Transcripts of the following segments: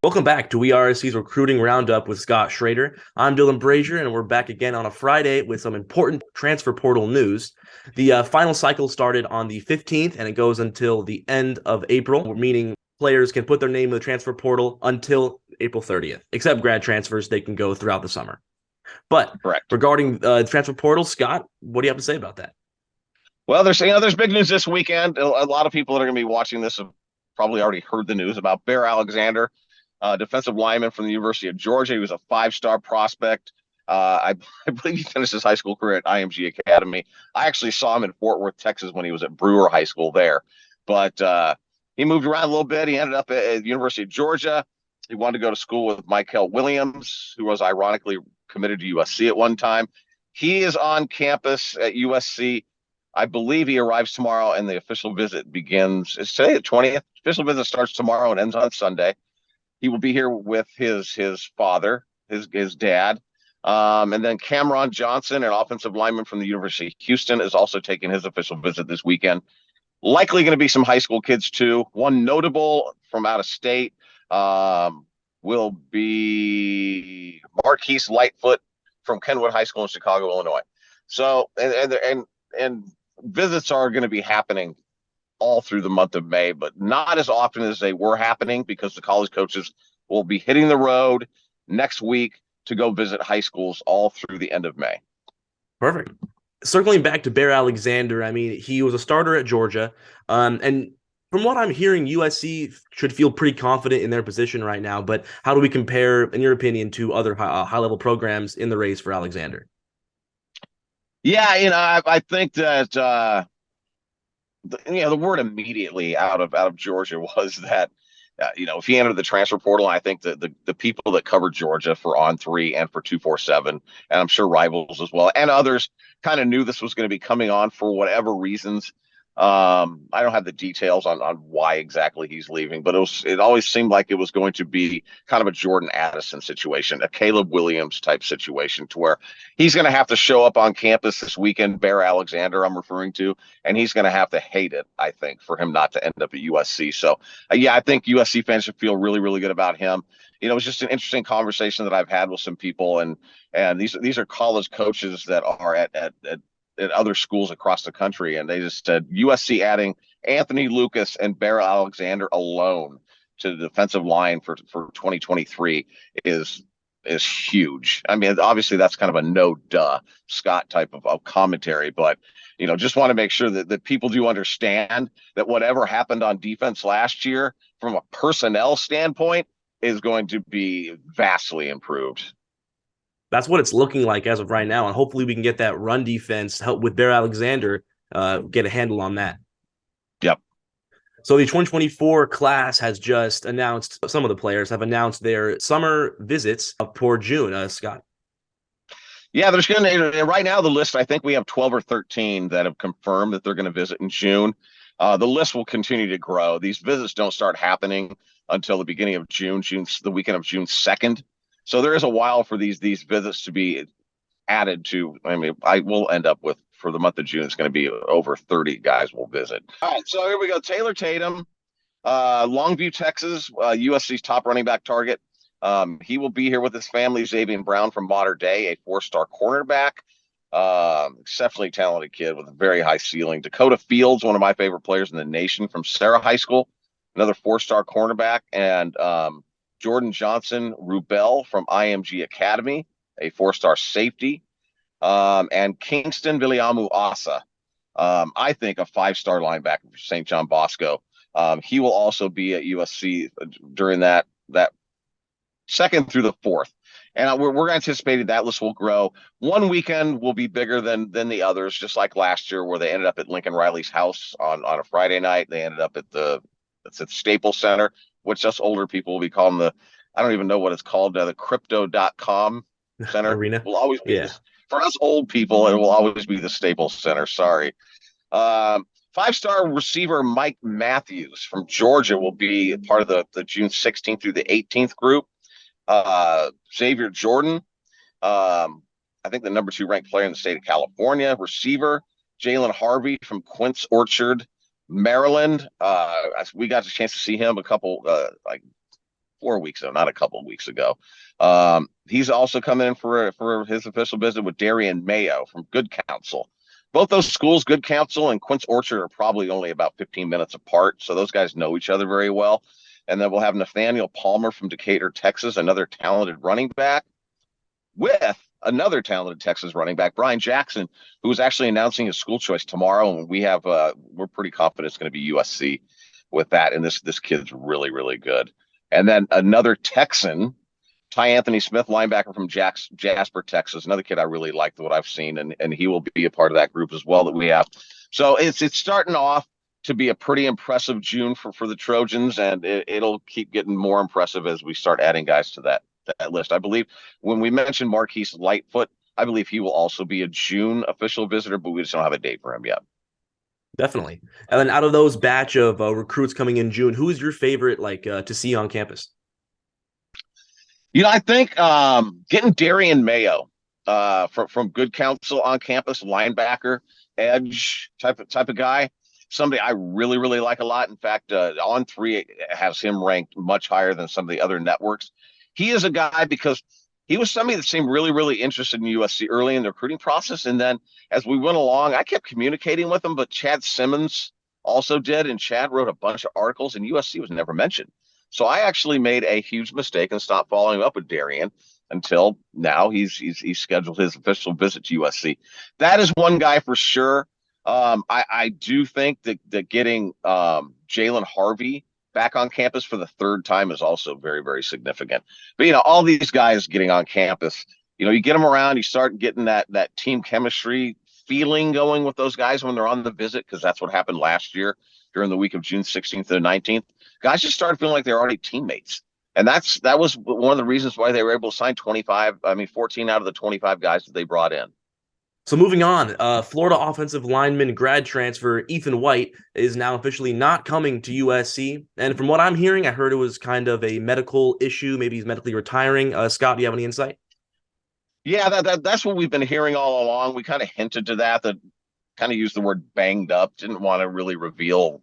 Welcome back to WeAreSC's Recruiting Roundup with Scott Schrader. I'm Dylan Brashier, and we're back again on a Friday with some important transfer portal news. The final cycle started on the 15th, and it goes until the end of April, meaning players can put their name in the transfer portal until April 30th. Except grad transfers, they can go throughout the summer. But Correct. regarding transfer portal, Scott, what do you have to say about that? Well, there's big news this weekend. A lot of people that are going to be watching this have probably already heard the news about Bear Alexander, defensive lineman from the University of Georgia. He was a five-star prospect. I believe he finished his high school career at IMG Academy. I actually saw him in Fort Worth, Texas, when he was at Brewer High School there. But he moved around a little bit. He ended up at the University of Georgia. He wanted to go to school with Michael Williams, who was ironically committed to USC at one time. He is on campus at USC. I believe he arrives tomorrow, and the official visit begins. It's today the 20th. Official visit starts tomorrow and ends on Sunday. He will be here with his father, his dad, and then Cameron Johnson, an offensive lineman from the University of Houston, is also taking his official visit this weekend. Likely going to be some high school kids too. One notable from out of state will be Marquise Lightfoot from Kenwood High School in Chicago, Illinois. So and visits are going to be happening all through the month of May, but not as often as they were happening because the college coaches will be hitting the road next week to go visit high schools all through the end of May. Perfect. Circling back to Bear Alexander, I mean, he was a starter at Georgia, and from what I'm hearing, USC should feel pretty confident in their position right now. But how do we compare, in your opinion, to other high-level programs in the race for Alexander? Yeah, I think that the word immediately out of Georgia was that if he entered the transfer portal, I think that the people that covered Georgia for On3 and for 247, and I'm sure rivals as well, and others kind of knew this was going to be coming on for whatever reasons. I don't have the details on why exactly he's leaving, but it always seemed like it was going to be kind of a Jordan Addison situation, a Caleb Williams type situation, to where he's going to have to show up on campus this weekend, Bear Alexander I'm referring to, and he's going to have to hate it, I think, for him not to end up at USC. So yeah, I think USC fans should feel really, really good about him. It was just an interesting conversation that I've had with some people, and these are college coaches that are at other schools across the country, and they just said USC adding Anthony Lucas and Bear Alexander alone to the defensive line for 2023 is huge. I mean, obviously that's kind of a no duh Scott type of commentary, but just want to make sure that people do understand that whatever happened on defense last year from a personnel standpoint is going to be vastly improved. That's what it's looking like as of right now, and hopefully we can get that run defense to help with Bear Alexander get a handle on that. Yep. So the 2024 class has just announced, some of the players have announced their summer visits for June. Scott. Yeah, there's going to right now the list. I think we have 12 or 13 that have confirmed that they're going to visit in June. The list will continue to grow. These visits don't start happening until the beginning of June, the weekend of June 2nd. So there is a while for these visits to be added to. I mean, I will end up with, for the month of June, it's going to be over 30 guys will visit. All right, so here we go. Taylor Tatum, Longview, Texas, USC's top running back target. He will be here with his family. Xavier Brown from Mater Dei, a four-star cornerback, exceptionally talented kid with a very high ceiling. Dakota Fields, one of my favorite players in the nation from Sarah High School, another four-star cornerback, and Jordan Johnson Rubel from IMG Academy, a four-star safety, and Kingston Viliamu Asa, I think a five-star linebacker for St. John Bosco. He will also be at USC during that second through the fourth. And we're anticipating that list will grow. One weekend will be bigger than the others, just like last year where they ended up at Lincoln Riley's house on a Friday night. They ended up at the Staples Center, which us older people will be calling I don't even know what it's called, the crypto.com center. Arena. Will always be Yeah. this. For us old people, it will always be the Staples Center. Sorry. Five-star receiver Mike Matthews from Georgia will be part of the June 16th through the 18th group. Xavier Jordan, I think the number 2 ranked player in the state of California, receiver Jalen Harvey from Quince Orchard, Maryland. We got a chance to see him a couple 4 weeks ago, not a couple of weeks ago. He's also coming in for his official visit with Darian Mayo from Good Counsel. Both those schools, Good Counsel and Quince Orchard, are probably only about 15 minutes apart, so those guys know each other very well. And then we'll have Nathaniel Palmer from Decatur, Texas, another talented running back, with another talented Texas running back, Brian Jackson, who is actually announcing his school choice tomorrow. And we're pretty confident it's going to be USC with that. And this kid's really, really good. And then another Texan, Ty Anthony Smith, linebacker from Jasper, Texas, another kid I really liked what I've seen, and he will be a part of that group as well that we have. So it's starting off to be a pretty impressive June for the Trojans, and it'll keep getting more impressive as we start adding guys to that list. I believe when we mentioned Marquise Lightfoot, I believe he will also be a June official visitor, but we just don't have a date for him yet. Definitely. And then out of those batch of recruits coming in June, who is your favorite to see on campus? I think getting Darian Mayo from Good Counsel on campus, linebacker, edge type of guy, somebody I really, really like a lot. In fact, On3 has him ranked much higher than some of the other networks. He is a guy because he was somebody that seemed really, really interested in USC early in the recruiting process. And then as we went along, I kept communicating with him, but Chad Simmons also did. And Chad wrote a bunch of articles, and USC was never mentioned. So I actually made a huge mistake and stopped following up with Darian until now. He's scheduled his official visit to USC. That is one guy for sure. I do think that getting Jalen Harvey back on campus for the third time is also very, very significant. But, all these guys getting on campus, you get them around, you start getting that team chemistry feeling going with those guys when they're on the visit, because that's what happened last year during the week of June 16th to the 19th. Guys just started feeling like they're already teammates. And that was one of the reasons why they were able to sign 14 out of the 25 guys that they brought in. So moving on, Florida offensive lineman grad transfer Ethan White is now officially not coming to USC. And from what I'm hearing, I heard it was kind of a medical issue. Maybe he's medically retiring. Scott, do you have any insight? Yeah, that's what we've been hearing all along. We kind of hinted to that kind of used the word banged up. Didn't want to really reveal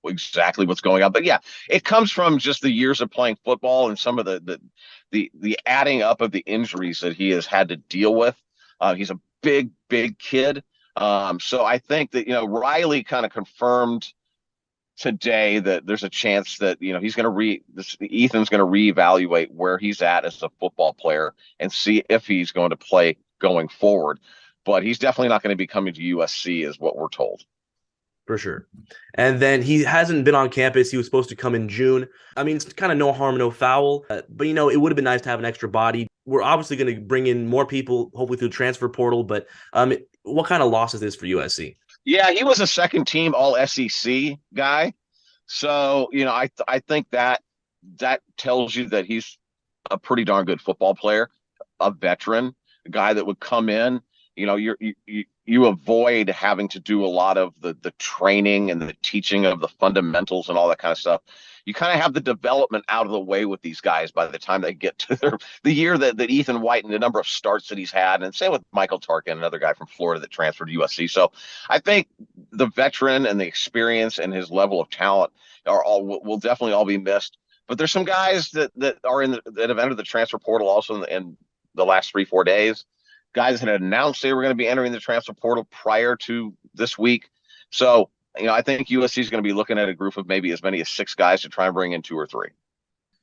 exactly what's going on. But yeah, it comes from just the years of playing football and some of the adding up of the injuries that he has had to deal with. He's a big kid. So I think that, Riley kind of confirmed today that there's a chance that, he's going to Ethan's going to reevaluate where he's at as a football player and see if he's going to play going forward. But he's definitely not going to be coming to USC is what we're told. For sure. And then he hasn't been on campus. He was supposed to come in June. I mean, it's kind of no harm, no foul. But, it would have been nice to have an extra body. We're obviously going to bring in more people, hopefully through the transfer portal. But what kind of loss is this for USC? Yeah, he was a second team all SEC guy. So, I think that tells you that he's a pretty darn good football player, a veteran, a guy that would come in. You avoid having to do a lot of the training and the teaching of the fundamentals and all that kind of stuff. You kind of have the development out of the way with these guys by the time they get to the year that Ethan White and the number of starts that he's had, and same with Michael Tarkin, another guy from Florida that transferred to USC. So I think the veteran and the experience and his level of talent will definitely all be missed. But there's some guys that have entered the transfer portal also in the last 3-4 days. Guys had announced they were going to be entering the transfer portal prior to this week. So, I think USC is going to be looking at a group of maybe as many as 6 guys to try and bring in 2 or 3.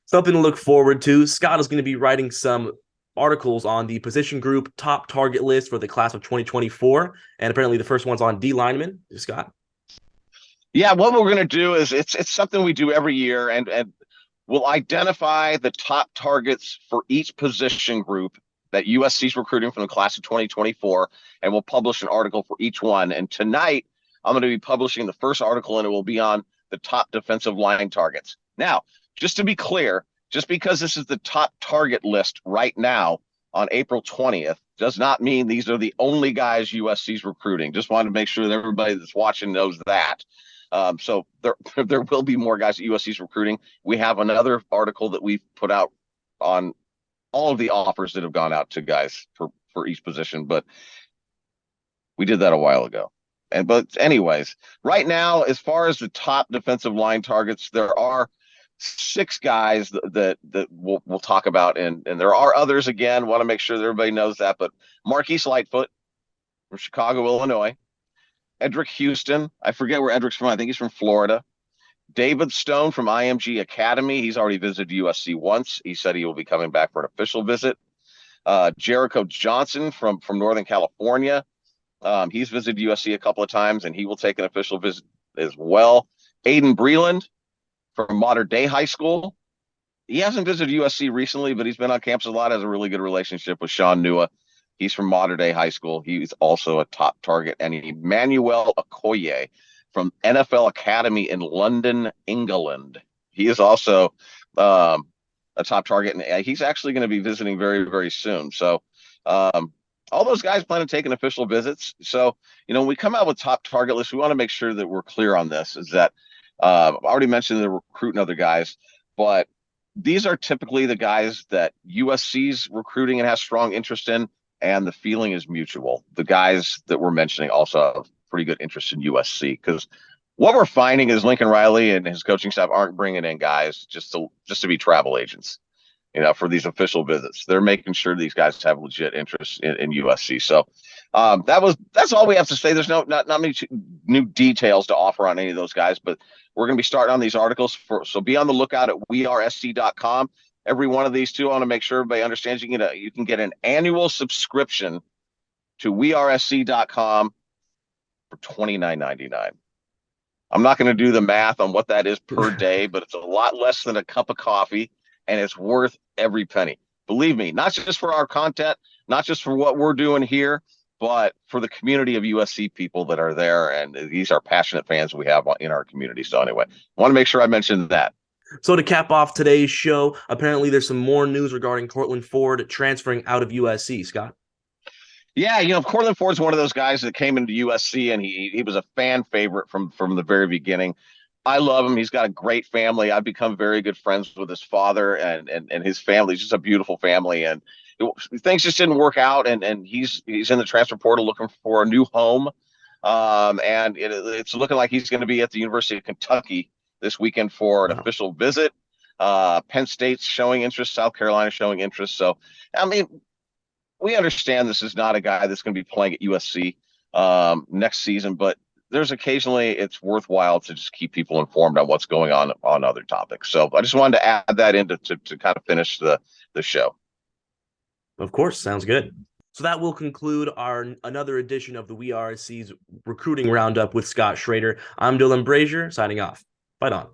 Something to look forward to. Scott is going to be writing some articles on the position group top target list for the class of 2024. And apparently the first one's on D lineman. Scott? Yeah, what we're going to do is it's something we do every year, and we'll identify the top targets for each position group that USC's recruiting from the class of 2024, and we'll publish an article for each one. And tonight, I'm going to be publishing the first article, and it will be on the top defensive line targets. Now, just to be clear, just because this is the top target list right now on April 20th does not mean these are the only guys USC's recruiting. Just wanted to make sure that everybody that's watching knows that. So there will be more guys at USC's recruiting. We have another article that we've put out on all of the offers that have gone out to guys for each position, but we did that a while ago. But anyways, right now, as far as the top defensive line targets, there are six guys that we'll talk about, and there are others. Again, want to make sure that everybody knows that. But Marquise Lightfoot from Chicago, Illinois. Edric Houston. I forget where Edric's from. I think he's from Florida. David Stone from IMG Academy. He's already visited USC once. He said he will be coming back for an official visit. Jericho Johnson from Northern California. He's visited USC a couple of times, and he will take an official visit as well. Aiden Breland from Modern Day High School. He hasn't visited USC recently, but he's been on campus a lot, has a really good relationship with Sean Nua. He's from Modern Day High School. He's also a top target. And Emmanuel Okoye from NFL Academy in London, England. He is also a top target, and he's actually going to be visiting very, very soon. So all those guys plan on taking official visits. So, when we come out with top target lists, we want to make sure that we're clear on this, is that I've already mentioned the recruiting other guys, but these are typically the guys that USC's recruiting and has strong interest in, and the feeling is mutual. The guys that we're mentioning also have pretty good interest in USC, because what we're finding is Lincoln Riley and his coaching staff aren't bringing in guys just to be travel agents, for these official visits. They're making sure these guys have legit interest in USC. So that's all we have to say. There's not many new details to offer on any of those guys, but we're going to be starting on these articles. So be on the lookout at WeAreSC.com. Every one of these two, I want to make sure everybody understands you can get an annual subscription to WeAreSC.com for $29.99. I'm not going to do the math on what that is per day, but it's a lot less than a cup of coffee, and it's worth every penny. Believe me, not just for our content, not just for what we're doing here, but for the community of USC people that are there, and these are passionate fans we have in our community. So anyway, I want to make sure I mentioned that. So to cap off today's show, apparently there's some more news regarding Cortland Ford transferring out of USC, Scott. Yeah, Cortland Ford's one of those guys that came into USC, and he was a fan favorite from the very beginning. I love him. He's got a great family. I've become very good friends with his father and his family. It's just a beautiful family, and things just didn't work out, and he's in the transfer portal looking for a new home. And it's looking like he's going to be at the University of Kentucky this weekend for an official visit. Penn State's showing interest, South Carolina showing interest. So, we understand this is not a guy that's going to be playing at USC next season, but there's occasionally it's worthwhile to just keep people informed on what's going on other topics. So I just wanted to add that in to kind of finish the show. Of course, sounds good. So that will conclude another edition of the WeAreSC's Recruiting Roundup with Scott Schrader. I'm Dylan Brashier, signing off. Fight on.